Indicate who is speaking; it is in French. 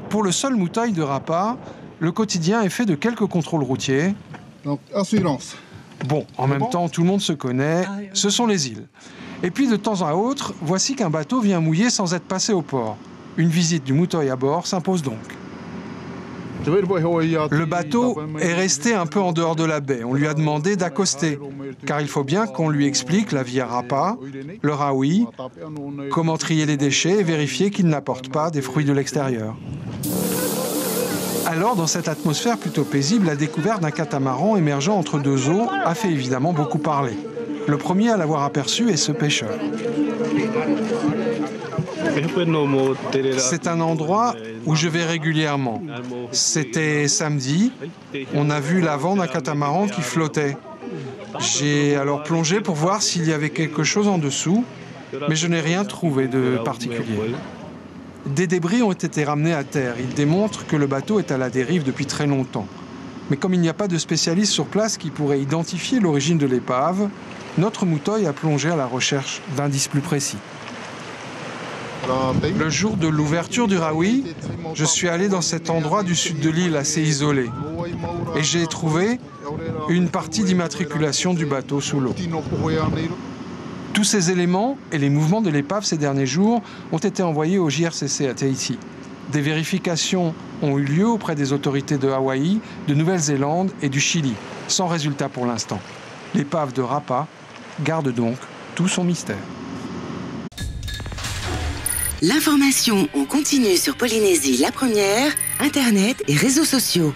Speaker 1: Pour le seul Moutoï de Rapa, le quotidien est fait de quelques contrôles routiers.
Speaker 2: Donc, assurance.
Speaker 1: Bon, en même temps, tout le monde se connaît, ce sont les îles. Et puis, de temps à autre, voici qu'un bateau vient mouiller sans être passé au port. Une visite du Moutoï à bord s'impose donc. Le bateau est resté un peu en dehors de la baie. On lui a demandé d'accoster, car il faut bien qu'on lui explique la vie à Rapa, le raoui, comment trier les déchets et vérifier qu'il n'apporte pas des fruits de l'extérieur. Alors, dans cette atmosphère plutôt paisible, la découverte d'un catamaran émergeant entre deux eaux a fait évidemment beaucoup parler. Le premier à l'avoir aperçu est ce pêcheur. C'est un endroit où je vais régulièrement. C'était samedi, on a vu l'avant d'un catamaran qui flottait. J'ai alors plongé pour voir s'il y avait quelque chose en dessous, mais je n'ai rien trouvé de particulier. Des débris ont été ramenés à terre. Ils démontrent que le bateau est à la dérive depuis très longtemps. Mais comme il n'y a pas de spécialiste sur place qui pourrait identifier l'origine de l'épave, notre Moutoï a plongé à la recherche d'indices plus précis. Le jour de l'ouverture du raoui, je suis allé dans cet endroit du sud de l'île assez isolé. Et j'ai trouvé une partie d'immatriculation du bateau sous l'eau. Tous ces éléments et les mouvements de l'épave ces derniers jours ont été envoyés au JRCC à Tahiti. Des vérifications ont eu lieu auprès des autorités de Hawaï, de Nouvelle-Zélande et du Chili, sans résultat pour l'instant. L'épave de Rapa garde donc tout son mystère.
Speaker 3: L'information en continu sur Polynésie la première, Internet et réseaux sociaux.